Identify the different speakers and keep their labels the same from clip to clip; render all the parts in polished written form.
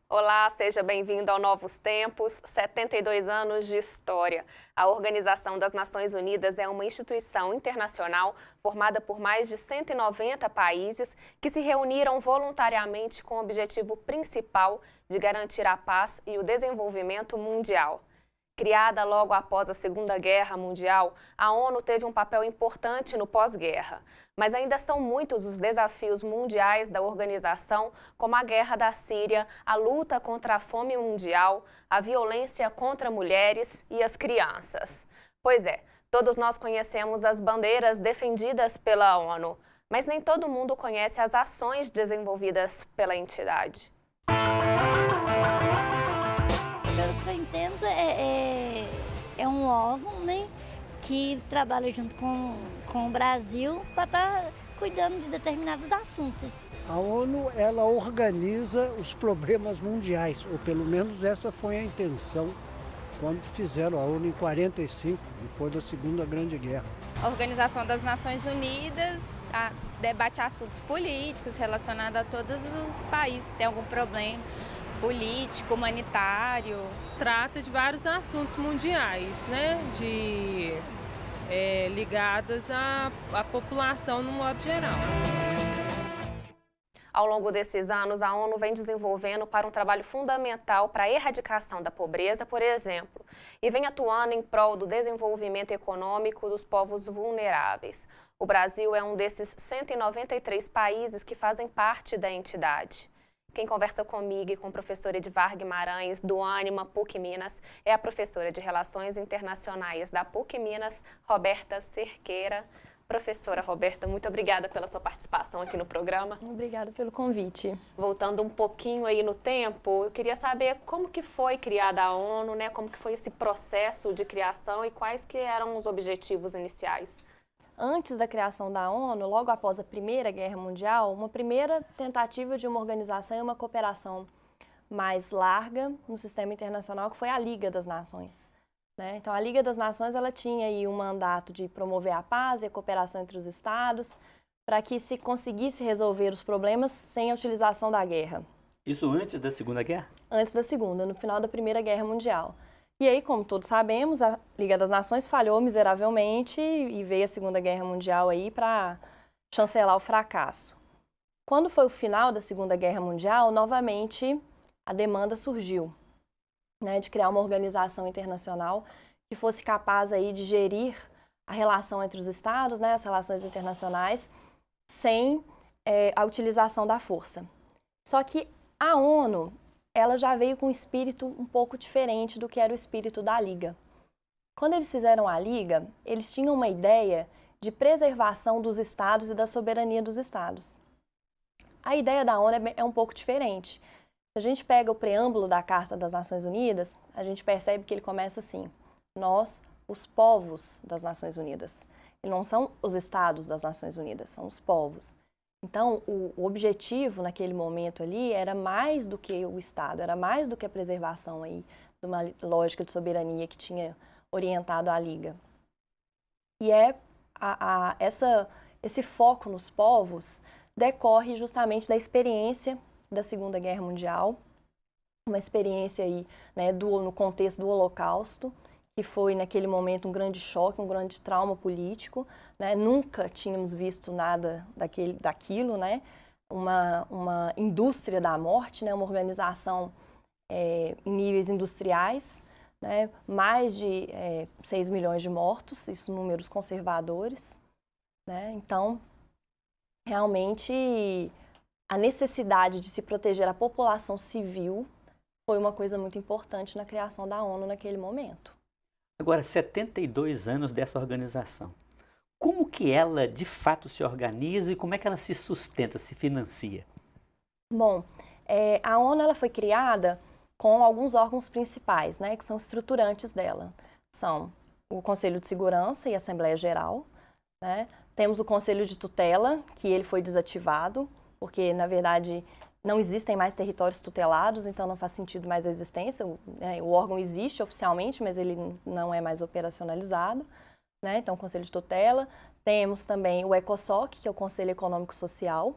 Speaker 1: Olá, seja bem-vindo ao Novos Tempos, 72 anos de história. A Organização das Nações Unidas é uma instituição internacional formada por mais de 190 países que se reuniram voluntariamente com o objetivo principal de garantir a paz e o desenvolvimento mundial. Criada logo após a Segunda Guerra Mundial, a ONU teve um papel importante no pós-guerra. Mas ainda são muitos os desafios mundiais da organização, como a guerra da Síria, a luta contra a fome mundial, a violência contra mulheres e as crianças. Pois é, todos nós conhecemos as bandeiras defendidas pela ONU, mas nem todo mundo conhece as ações desenvolvidas pela entidade.
Speaker 2: Pelo que eu entendo, é um órgão, né, que trabalha junto com o Brasil para estar cuidando de determinados assuntos.
Speaker 3: A ONU, ela organiza os problemas mundiais, ou pelo menos essa foi a intenção quando fizeram a ONU em 45, depois da Segunda Grande Guerra.
Speaker 4: A Organização das Nações Unidas debate assuntos políticos relacionados a todos os países que têm algum problema político, humanitário.
Speaker 5: Trata de vários assuntos mundiais, né? Ligados à população no modo geral.
Speaker 1: Ao longo desses anos, a ONU vem desenvolvendo para um trabalho fundamental para a erradicação da pobreza, por exemplo, e vem atuando em prol do desenvolvimento econômico dos povos vulneráveis. O Brasil é um desses 193 países que fazem parte da entidade. Quem conversa comigo e com o professor Edvar Guimarães, do Ânima PUC Minas, é a professora de Relações Internacionais da PUC Minas, Roberta Cerqueira. Professora Roberta, muito obrigada pela sua participação aqui no programa.
Speaker 6: Obrigada pelo convite.
Speaker 1: Voltando um pouquinho aí no tempo, eu queria saber como que foi criada a ONU, né? Como que foi esse processo de criação e quais que eram os objetivos iniciais?
Speaker 6: Antes da criação da ONU, logo após a Primeira Guerra Mundial, uma primeira tentativa de uma organização e uma cooperação mais larga no sistema internacional, que foi a Liga das Nações. Né? Então, a Liga das Nações ela tinha aí um mandato de promover a paz e a cooperação entre os estados, para que se conseguisse resolver os problemas sem a utilização da guerra.
Speaker 7: Isso antes da Segunda Guerra?
Speaker 6: Antes da Segunda, no final da Primeira Guerra Mundial. E aí, como todos sabemos, a Liga das Nações falhou miseravelmente e veio a Segunda Guerra Mundial aí para chancelar o fracasso. Quando foi o final da Segunda Guerra Mundial, novamente a demanda surgiu, né, de criar uma organização internacional que fosse capaz aí de gerir a relação entre os estados, né, as relações internacionais, sem a utilização da força. Só que a ONU ela já veio com um espírito um pouco diferente do que era o espírito da Liga. Quando eles fizeram a Liga, eles tinham uma ideia de preservação dos estados e da soberania dos estados. A ideia da ONU é um pouco diferente. Se a gente pega o preâmbulo da Carta das Nações Unidas, a gente percebe que ele começa assim: nós, os povos das Nações Unidas. E não são os estados das Nações Unidas, são os povos. Então, o objetivo naquele momento ali era mais do que o Estado, era mais do que a preservação aí de uma lógica de soberania que tinha orientado a Liga. E esse foco nos povos decorre justamente da experiência da Segunda Guerra Mundial, uma experiência aí, né, no contexto do Holocausto, que foi naquele momento um grande choque, um grande trauma político, né? Nunca tínhamos visto nada daquilo, né? Uma indústria da morte, né? Uma organização em níveis industriais, né? Mais de 6 milhões de mortos, isso números conservadores, né? Então, realmente, a necessidade de se proteger a população civil foi uma coisa muito importante na criação da ONU naquele momento.
Speaker 7: Agora, 72 anos dessa organização. Como que ela, de fato, se organiza e como é que ela se sustenta, se financia?
Speaker 6: Bom, a ONU ela foi criada com alguns órgãos principais, né, que são estruturantes dela. São o Conselho de Segurança e a Assembleia Geral, né? Temos o Conselho de Tutela, que ele foi desativado, porque, na verdade, não existem mais territórios tutelados, então não faz sentido mais a existência. O órgão existe oficialmente, mas ele não é mais operacionalizado, né? Então, o Conselho de Tutela. Temos também o ECOSOC, que é o Conselho Econômico Social.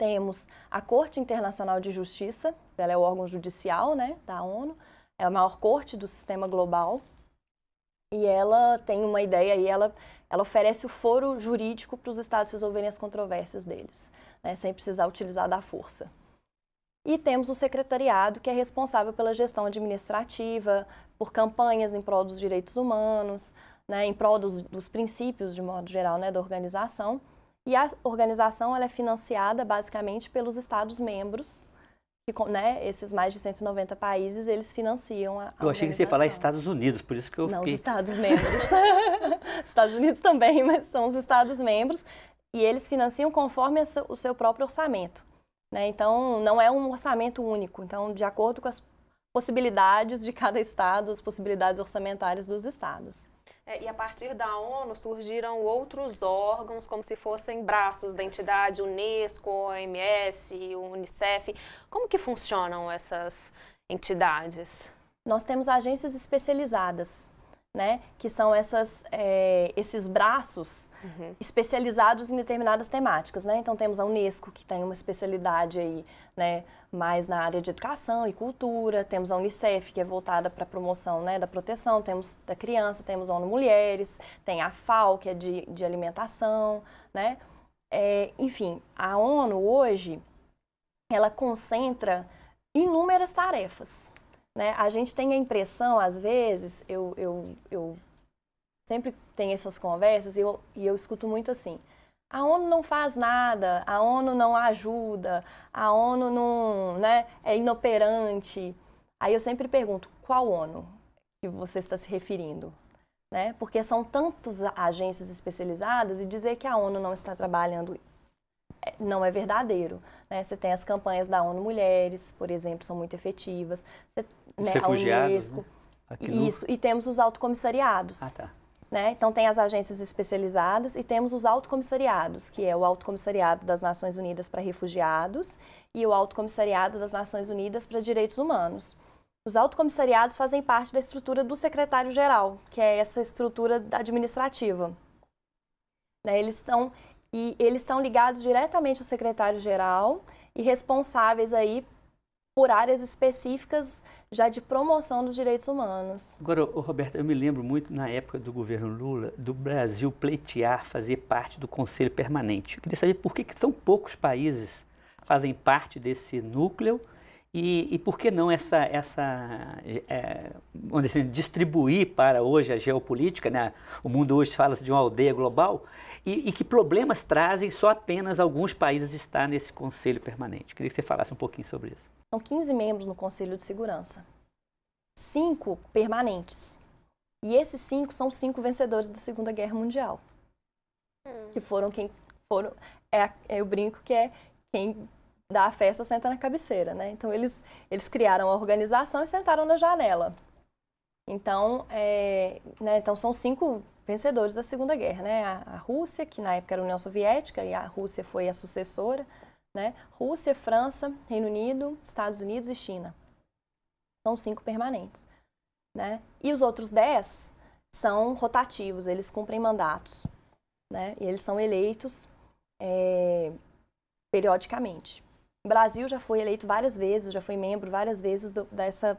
Speaker 6: Temos a Corte Internacional de Justiça, ela é o órgão judicial, né, da ONU, é a maior corte do sistema global. E ela tem uma ideia aí, ela oferece o foro jurídico para os estados resolverem as controvérsias deles, né, sem precisar utilizar da força. E temos o secretariado, que é responsável pela gestão administrativa, por campanhas em prol dos direitos humanos, né, em prol dos princípios, de modo geral, né, da organização. E a organização ela é financiada basicamente pelos estados-membros, né, esses mais de 190 países, eles financiam a
Speaker 7: Eu achei que você ia falar Estados Unidos, por isso que eu
Speaker 6: Não,
Speaker 7: fiquei...
Speaker 6: os Estados-membros. Estados Unidos também, mas são os Estados-membros e eles financiam conforme o seu próprio orçamento, né? Então, não é um orçamento único. Então, de acordo com as possibilidades de cada estado, as possibilidades orçamentárias dos estados.
Speaker 1: E a partir da ONU surgiram outros órgãos, como se fossem braços da entidade, Unesco, OMS, Unicef. Como que funcionam essas entidades?
Speaker 6: Nós temos agências especializadas, né, que são esses braços especializados em determinadas temáticas, né? Então temos a Unesco, que tem uma especialidade aí, né, mais na área de educação e cultura, temos a Unicef, que é voltada para a promoção, né, da proteção, temos da criança, temos a ONU Mulheres, tem a FAO, que é de alimentação, né? Enfim, a ONU hoje, ela concentra inúmeras tarefas. Né? A gente tem a impressão, às vezes, eu sempre tenho essas conversas e eu escuto muito assim, a ONU não faz nada, a ONU não ajuda, a ONU não, né, é inoperante. Aí eu sempre pergunto, qual ONU que você está se referindo? Né? Porque são tantas agências especializadas e dizer que a ONU não está trabalhando não é verdadeiro, né? Você tem as campanhas da ONU Mulheres, por exemplo, são muito efetivas.
Speaker 7: Os refugiados,
Speaker 6: a Unesco,
Speaker 7: né?
Speaker 6: Isso, e temos os autocomissariados.
Speaker 7: Ah, tá.
Speaker 6: Né? Então, tem as agências especializadas e temos os autocomissariados, que é o Autocomissariado das Nações Unidas para Refugiados e o Autocomissariado das Nações Unidas para Direitos Humanos. Os autocomissariados fazem parte da estrutura do secretário-geral, que é essa estrutura administrativa. Né? Eles estão ligados diretamente ao secretário-geral e responsáveis aí por áreas específicas já de promoção dos direitos humanos.
Speaker 7: Agora, Roberta, eu me lembro muito na época do governo Lula, do Brasil pleitear fazer parte do Conselho Permanente. Eu queria saber por que tão poucos países fazem parte desse núcleo e por que não vamos dizer, distribuir para hoje a geopolítica, né? O mundo hoje fala-se de uma aldeia global, e que problemas trazem só apenas alguns países estar nesse Conselho Permanente. Queria que você falasse um pouquinho sobre isso.
Speaker 6: São 15 membros no Conselho de Segurança, 5 permanentes. E esses 5 são os 5 vencedores da Segunda Guerra Mundial. Que foram quem foram... eu brinco que é quem dá a festa senta na cabeceira, né? Então, eles criaram a organização e sentaram na janela. Então, né, então são 5 vencedores da Segunda Guerra, né? A Rússia, que na época era a União Soviética, e a Rússia foi a sucessora, né? Rússia, França, Reino Unido, Estados Unidos e China. São 5 permanentes, né? E os outros 10 são rotativos, eles cumprem mandatos, né? E eles são eleitos periodicamente. O Brasil já foi eleito várias vezes, já foi membro várias vezes dessa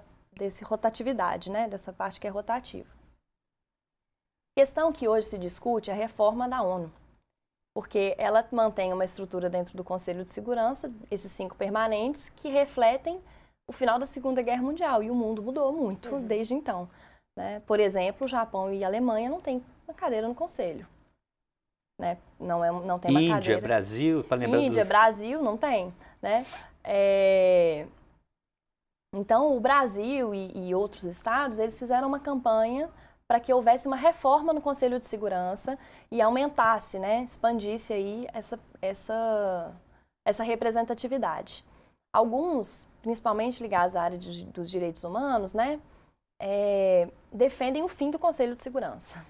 Speaker 6: rotatividade, né? Dessa parte que é rotativa. A questão que hoje se discute é a reforma da ONU, porque ela mantém uma estrutura dentro do Conselho de Segurança, esses 5 permanentes, que refletem o final da Segunda Guerra Mundial, e o mundo mudou muito desde então. Né? Por exemplo, o Japão e a Alemanha não têm uma cadeira no Conselho. Né? Não tem uma
Speaker 7: Índia,
Speaker 6: cadeira.
Speaker 7: Brasil, para lembrar
Speaker 6: Índia, Brasil, não tem. Né? Então, o Brasil e outros estados, eles fizeram uma campanha para que houvesse uma reforma no Conselho de Segurança e aumentasse, né, expandisse aí essa representatividade. Alguns, principalmente ligados à área dos direitos humanos, né, defendem o fim do Conselho de Segurança,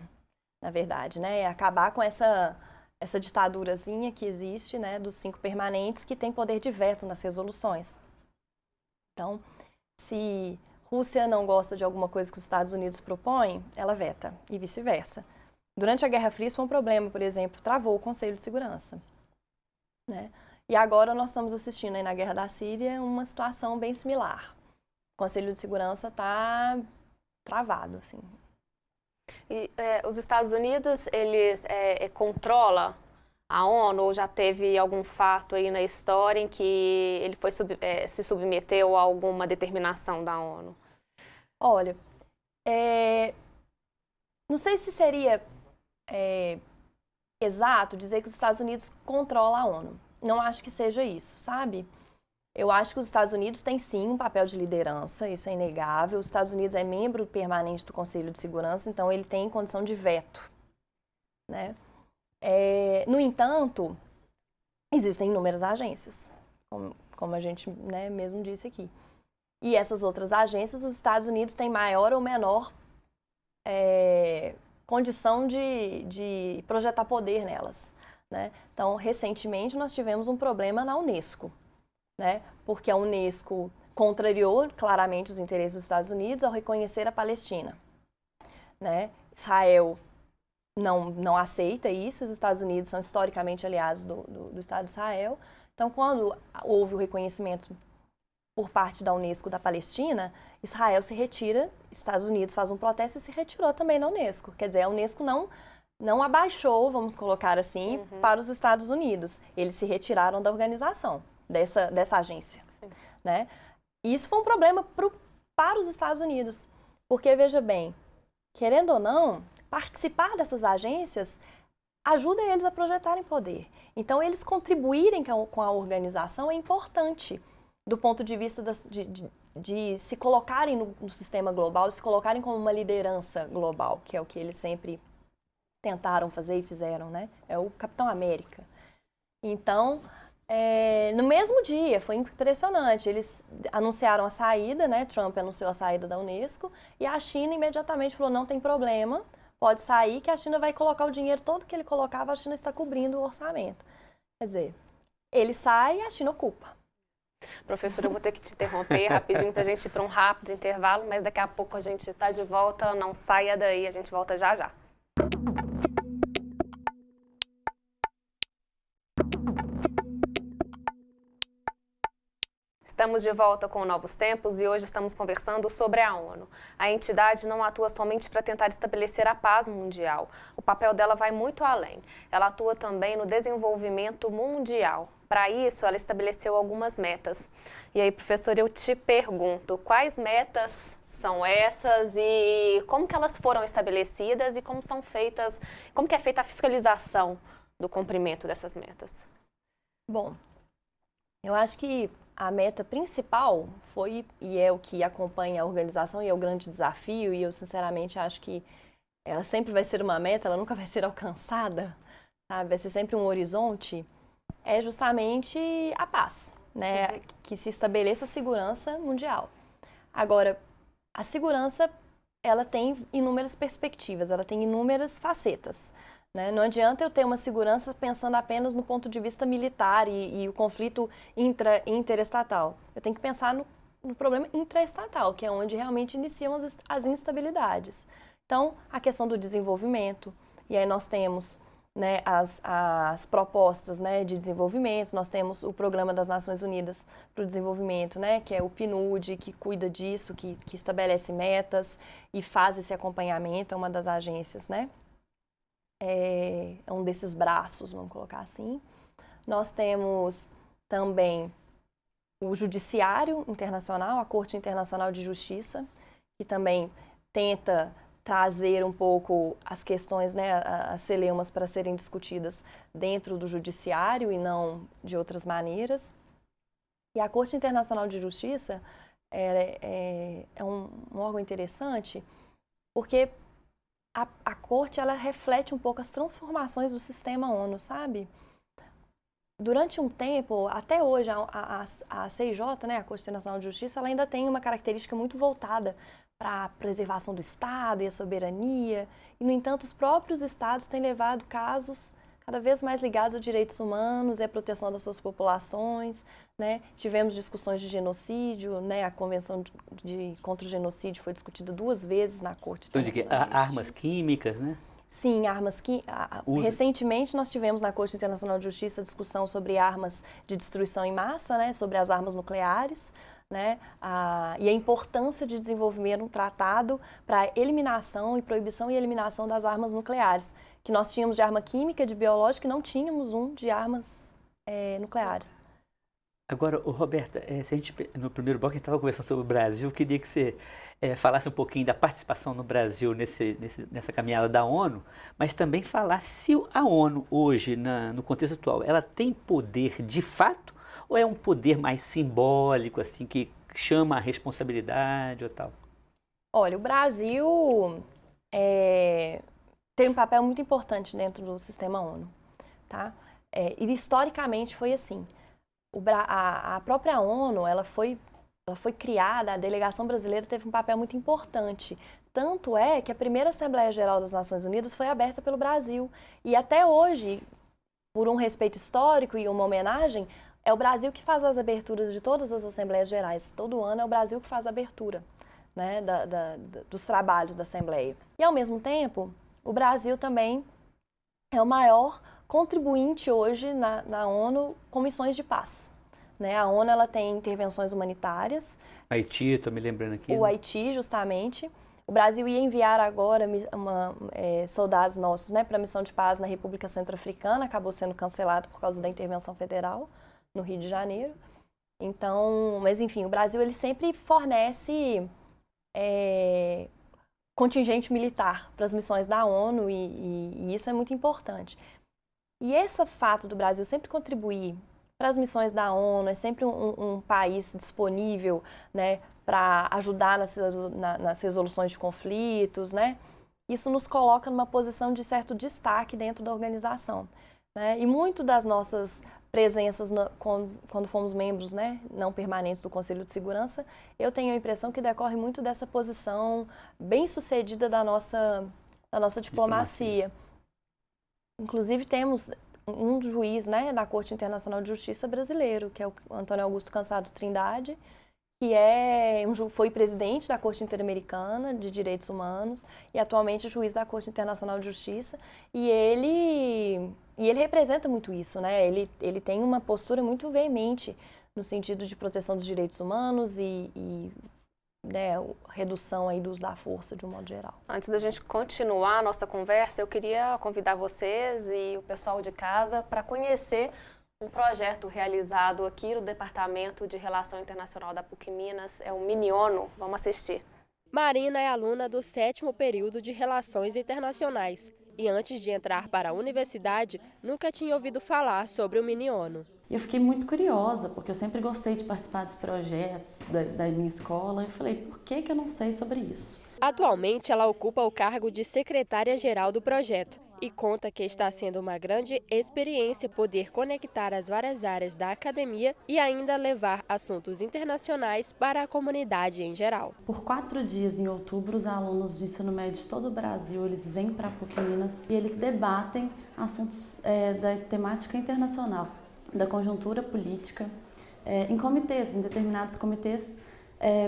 Speaker 6: na verdade, né, acabar com essa essa ditadurazinha que existe, né, dos 5 permanentes que tem poder de veto nas resoluções. Então, se Rússia não gosta de alguma coisa que os Estados Unidos propõem, ela veta, e vice-versa. Durante a Guerra Fria, isso foi um problema, por exemplo, travou o Conselho de Segurança, né? E agora nós estamos assistindo aí na Guerra da Síria uma situação bem similar. O Conselho de Segurança está travado, assim.
Speaker 1: E os Estados Unidos, eles controlam a ONU, ou já teve algum fato aí na história em que ele foi se submeteu a alguma determinação da ONU?
Speaker 6: Olha, não sei se seria exato dizer que os Estados Unidos controlam a ONU. Não acho que seja isso, sabe? Eu acho que os Estados Unidos têm sim um papel de liderança, isso é inegável. Os Estados Unidos é membro permanente do Conselho de Segurança, então ele tem condição de veto, né? No entanto, existem inúmeras agências, como a gente, né, mesmo disse aqui. E essas outras agências, os Estados Unidos têm maior ou menor condição de projetar poder nelas, né? Então, recentemente, nós tivemos um problema na Unesco, né? Porque a Unesco contrariou claramente os interesses dos Estados Unidos ao reconhecer a Palestina, né? Israel não aceita isso, os Estados Unidos são historicamente aliados do Estado de Israel. Então, quando houve o reconhecimento por parte da Unesco da Palestina, Israel se retira, Estados Unidos faz um protesto e se retirou também da Unesco. Quer dizer, a Unesco não abaixou, vamos colocar assim, para os Estados Unidos. Eles se retiraram da organização, dessa agência, né? E isso foi um problema para os Estados Unidos, porque, veja bem, querendo ou não, participar dessas agências ajuda eles a projetarem poder. Então, eles contribuírem com a organização é importante do ponto de vista de se colocarem no sistema global, se colocarem como uma liderança global, que é o que eles sempre tentaram fazer e fizeram, né? É o Capitão América. Então, no mesmo dia, foi impressionante, eles anunciaram a saída, né? Trump anunciou a saída da Unesco e a China imediatamente falou, não tem problema, pode sair, que a China vai colocar o dinheiro todo que ele colocava, a China está cobrindo o orçamento. Quer dizer, ele sai e a China ocupa.
Speaker 1: Professora, eu vou ter que te interromper rapidinho para a gente ir para um rápido intervalo, mas daqui a pouco a gente está de volta, não saia daí, a gente volta já já. Estamos de volta com Novos Tempos e hoje estamos conversando sobre a ONU. A entidade não atua somente para tentar estabelecer a paz mundial. O papel dela vai muito além. Ela atua também no desenvolvimento mundial. Para isso, ela estabeleceu algumas metas. E aí, professor, eu te pergunto, quais metas são essas e como que elas foram estabelecidas e como são feitas, como que é feita a fiscalização do cumprimento dessas metas?
Speaker 6: Bom, eu acho que a meta principal foi, e é o que acompanha a organização, e é o grande desafio, e eu sinceramente acho que ela sempre vai ser uma meta, ela nunca vai ser alcançada, sabe? Vai ser sempre um horizonte, é justamente a paz, né? Que se estabeleça a segurança mundial. Agora, a segurança, ela tem inúmeras perspectivas, ela tem inúmeras facetas. Né? Não adianta eu ter uma segurança pensando apenas no ponto de vista militar e o conflito interestatal. Eu tenho que pensar no problema intraestatal, que é onde realmente iniciam as instabilidades. Então, a questão do desenvolvimento, e aí nós temos, né, as propostas, né, de desenvolvimento, nós temos o Programa das Nações Unidas para o Desenvolvimento, né, que é o PNUD, que cuida disso, que estabelece metas e faz esse acompanhamento, é uma das agências, né? É um desses braços, vamos colocar assim. Nós temos também o Judiciário Internacional, a Corte Internacional de Justiça, que também tenta trazer um pouco as questões, né, as celeumas para serem discutidas dentro do Judiciário e não de outras maneiras. E a Corte Internacional de Justiça é um órgão interessante porque a Corte, ela reflete um pouco as transformações do sistema ONU, sabe? Durante um tempo, até hoje, a CIJ, né, a Corte Internacional de Justiça, ela ainda tem uma característica muito voltada para a preservação do Estado e a soberania. E, no entanto, os próprios Estados têm levado casos cada vez mais ligados a direitos humanos e a proteção das suas populações, né? Tivemos discussões de genocídio, né? A Convenção contra o Genocídio foi discutida 2 vezes na Corte Internacional de Justiça.
Speaker 7: Armas químicas, né?
Speaker 6: Sim, armas químicas. Recentemente nós tivemos na Corte Internacional de Justiça discussão sobre armas de destruição em massa, né? Sobre as armas nucleares. Né, e a importância de desenvolver um tratado para eliminação e proibição e eliminação das armas nucleares, que nós tínhamos de arma química, de biológica, e não tínhamos um de armas nucleares.
Speaker 7: Agora, Roberta, se a gente, no primeiro bloco a gente estava conversando sobre o Brasil, queria que você falasse um pouquinho da participação no Brasil nessa caminhada da ONU, mas também falasse se a ONU hoje, no contexto atual, ela tem poder de fato, ou é um poder mais simbólico, assim, que chama a responsabilidade ou tal?
Speaker 6: Olha, o Brasil tem um papel muito importante dentro do sistema ONU, tá? E historicamente foi assim. A própria ONU, ela foi criada, a delegação brasileira teve um papel muito importante. Tanto é que a primeira Assembleia Geral das Nações Unidas foi aberta pelo Brasil. E até hoje, por um respeito histórico e uma homenagem, é o Brasil que faz as aberturas de todas as Assembleias Gerais. Todo ano é o Brasil que faz a abertura, né, dos trabalhos da Assembleia. E, ao mesmo tempo, o Brasil também é o maior contribuinte hoje na ONU com missões de paz. Né? A ONU ela tem intervenções humanitárias.
Speaker 7: Haiti, estou me lembrando aqui.
Speaker 6: O Haiti, justamente. O Brasil ia enviar agora soldados nossos, né, para a missão de paz na República Centro-Africana, acabou sendo cancelado por causa da intervenção federal no Rio de Janeiro. Então, mas enfim, o Brasil ele sempre fornece contingente militar para as missões da ONU e isso é muito importante. E esse fato do Brasil sempre contribuir para as missões da ONU, é sempre um país disponível, né, para ajudar nas resoluções de conflitos, né? Isso nos coloca numa posição de certo destaque dentro da organização. Né? E muito das nossas presenças, quando fomos membros, né, não permanentes do Conselho de Segurança, eu tenho a impressão que decorre muito dessa posição bem-sucedida da nossa diplomacia. Inclusive, temos um juiz, né, da Corte Internacional de Justiça brasileiro, que é o Antônio Augusto Cansado Trindade, que foi presidente da Corte Interamericana de Direitos Humanos e atualmente juiz da Corte Internacional de Justiça. E ele representa muito isso, né? Ele tem uma postura muito veemente no sentido de proteção dos direitos humanos e né, redução aí do uso da força de um modo geral.
Speaker 1: Antes da gente continuar a nossa conversa, eu queria convidar vocês e o pessoal de casa para conhecer um projeto realizado aqui no Departamento de Relação Internacional da PUC Minas, é o Miniono. Vamos assistir.
Speaker 8: Marina é aluna do 7º período de Relações Internacionais e antes de entrar para a universidade, nunca tinha ouvido falar sobre o Miniono.
Speaker 9: Eu fiquei muito curiosa, porque eu sempre gostei de participar dos projetos da minha escola. Eu falei, por que eu não sei sobre isso?
Speaker 8: Atualmente, ela ocupa o cargo de secretária-geral do projeto e conta que está sendo uma grande experiência poder conectar as várias áreas da academia e ainda levar assuntos internacionais para a comunidade em geral.
Speaker 9: Por 4 dias em outubro, os alunos de ensino médio de todo o Brasil, eles vêm para a PUC Minas e eles debatem assuntos da temática internacional, da conjuntura política, em comitês, em determinados comitês,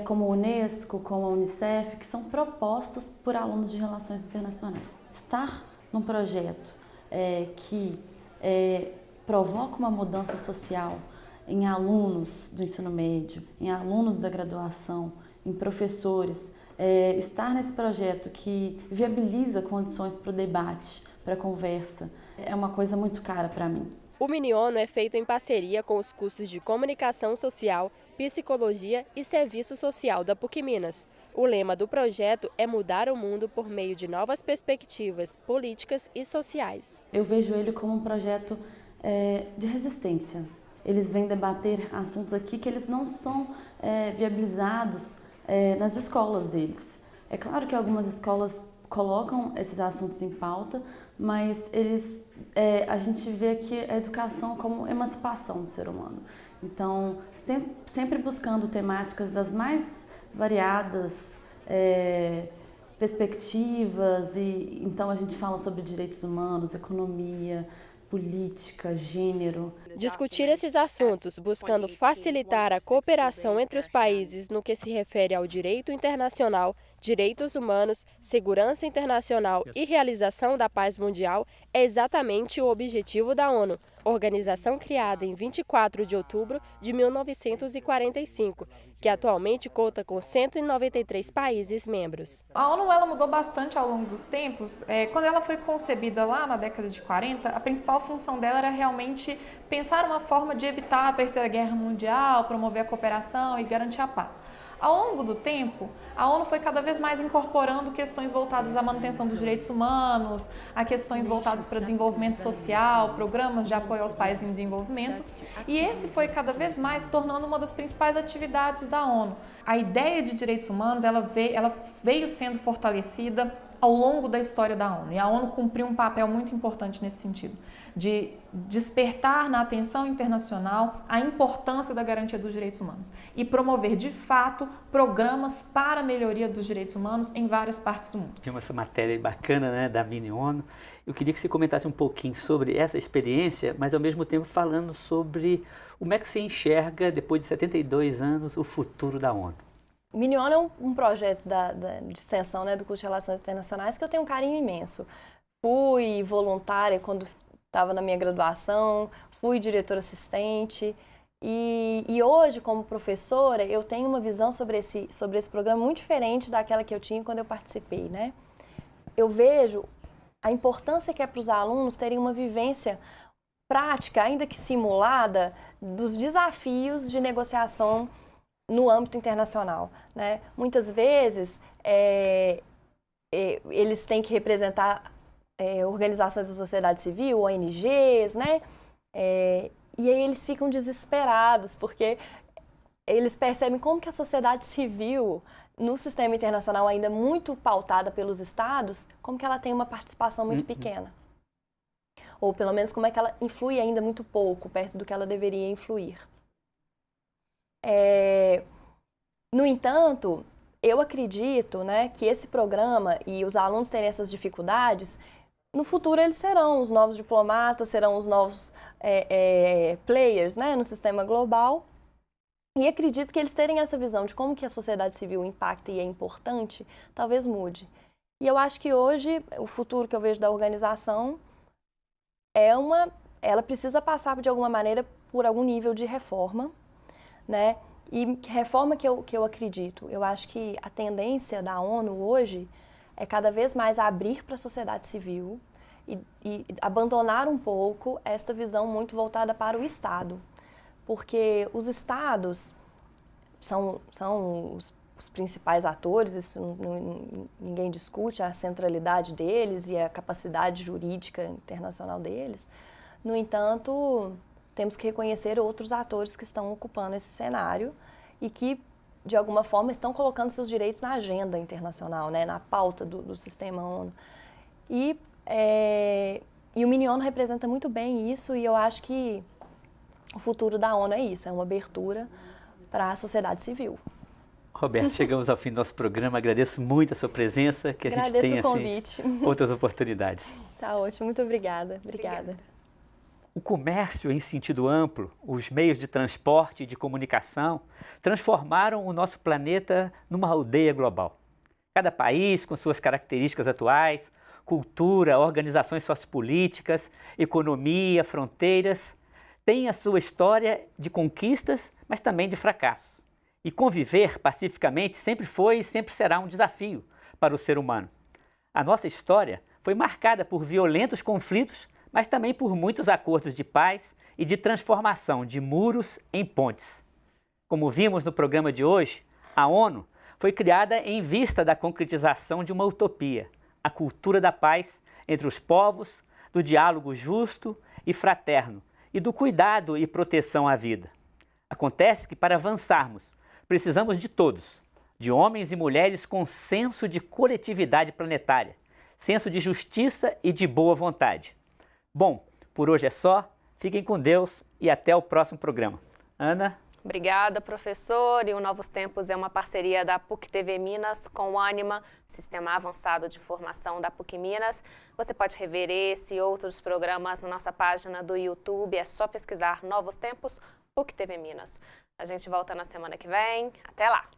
Speaker 9: como a Unesco, como a Unicef, que são propostos por alunos de relações internacionais. Estar num projeto que provoca uma mudança social em alunos do ensino médio, em alunos da graduação, em professores, estar nesse projeto que viabiliza condições para o debate, para a conversa, é uma coisa muito cara para mim.
Speaker 8: O Miniono é feito em parceria com os cursos de Comunicação Social, Psicologia e Serviço Social da PUC Minas. O lema do projeto é mudar o mundo por meio de novas perspectivas políticas e sociais.
Speaker 9: Eu vejo ele como um projeto de resistência. Eles vêm debater assuntos aqui que eles não são viabilizados nas escolas deles. É claro que algumas escolas colocam esses assuntos em pauta, mas a gente vê aqui a educação como emancipação do ser humano. Então, sempre buscando temáticas das mais variadas perspectivas, e então a gente fala sobre direitos humanos, economia, política, gênero.
Speaker 8: Discutir esses assuntos, buscando facilitar a cooperação entre os países no que se refere ao direito internacional, direitos humanos, segurança internacional e realização da paz mundial, é exatamente o objetivo da ONU, organização criada em 24 de outubro de 1945, que atualmente conta com 193 países membros.
Speaker 10: A ONU ela mudou bastante ao longo dos tempos. Quando ela foi concebida lá na década de 40, a principal função dela era realmente pensar uma forma de evitar a Terceira Guerra Mundial, promover a cooperação e garantir a paz. Ao longo do tempo, a ONU foi cada vez mais incorporando questões voltadas à manutenção dos direitos humanos, a questões voltadas para desenvolvimento social, programas de apoio aos países em desenvolvimento, e esse foi cada vez mais se tornando uma das principais atividades da ONU. A ideia de direitos humanos ela veio sendo fortalecida ao longo da história da ONU, e a ONU cumpriu um papel muito importante nesse sentido, de despertar na atenção internacional a importância da garantia dos direitos humanos e promover, de fato, programas para a melhoria dos direitos humanos em várias partes do mundo.
Speaker 7: Tem essa matéria bacana, né, da Mini ONU. Eu queria que você comentasse um pouquinho sobre essa experiência, mas ao mesmo tempo falando sobre como é que você enxerga, depois de 72 anos, o futuro da ONU.
Speaker 6: O Mini ONU é um projeto de extensão, né, do curso de Relações Internacionais que eu tenho um carinho imenso. Fui voluntária quando estava na minha graduação, fui diretora assistente e hoje, como professora, eu tenho uma visão sobre esse programa muito diferente daquela que eu tinha quando eu participei, né? Eu vejo a importância que é para os alunos terem uma vivência prática, ainda que simulada, dos desafios de negociação no âmbito internacional, né? Muitas vezes, eles têm que representar organizações da sociedade civil, ONGs, né? E aí eles ficam desesperados, porque eles percebem como que a sociedade civil, no sistema internacional ainda muito pautada pelos estados, como que ela tem uma participação muito pequena. Ou pelo menos como é que ela influi ainda muito pouco, perto do que ela deveria influir. No entanto, eu acredito, né, que esse programa e os alunos terem essas dificuldades, no futuro eles serão os novos diplomatas, serão os novos players, né, no sistema global. E acredito que eles terem essa visão de como que a sociedade civil impacta e é importante, talvez mude. E eu acho que hoje, o futuro que eu vejo da organização ela precisa passar de alguma maneira por algum nível de reforma, né? E que reforma que eu acredito? Eu acho que a tendência da ONU hoje é cada vez mais abrir para a sociedade civil e abandonar um pouco esta visão muito voltada para o Estado. Porque os Estados são os principais atores, isso ninguém discute, a centralidade deles e a capacidade jurídica internacional deles. No entanto, temos que reconhecer outros atores que estão ocupando esse cenário e que, de alguma forma, estão colocando seus direitos na agenda internacional, né, na pauta do sistema ONU. E o Mini ONU representa muito bem isso, e eu acho que o futuro da ONU é isso, é uma abertura para a sociedade civil.
Speaker 7: Roberto, chegamos ao fim do nosso programa. Agradeço muito a sua presença, que a gente tenha outras oportunidades.
Speaker 6: Tá ótimo, muito obrigada. Obrigada.
Speaker 7: O comércio em sentido amplo, os meios de transporte e de comunicação transformaram o nosso planeta numa aldeia global. Cada país, com suas características atuais, cultura, organizações sociopolíticas, economia, fronteiras, tem a sua história de conquistas, mas também de fracassos. E conviver pacificamente sempre foi e sempre será um desafio para o ser humano. A nossa história foi marcada por violentos conflitos, mas também por muitos acordos de paz e de transformação de muros em pontes. Como vimos no programa de hoje, a ONU foi criada em vista da concretização de uma utopia, a cultura da paz entre os povos, do diálogo justo e fraterno e do cuidado e proteção à vida. Acontece que, para avançarmos, precisamos de todos, de homens e mulheres com senso de coletividade planetária, senso de justiça e de boa vontade. Bom, por hoje é só. Fiquem com Deus e até o próximo programa. Ana?
Speaker 1: Obrigada, professor. E o Novos Tempos é uma parceria da PUC-TV Minas com o Ânima, Sistema Avançado de Formação da PUC Minas. Você pode rever esse e outros programas na nossa página do YouTube. É só pesquisar Novos Tempos, PUC-TV Minas. A gente volta na semana que vem. Até lá!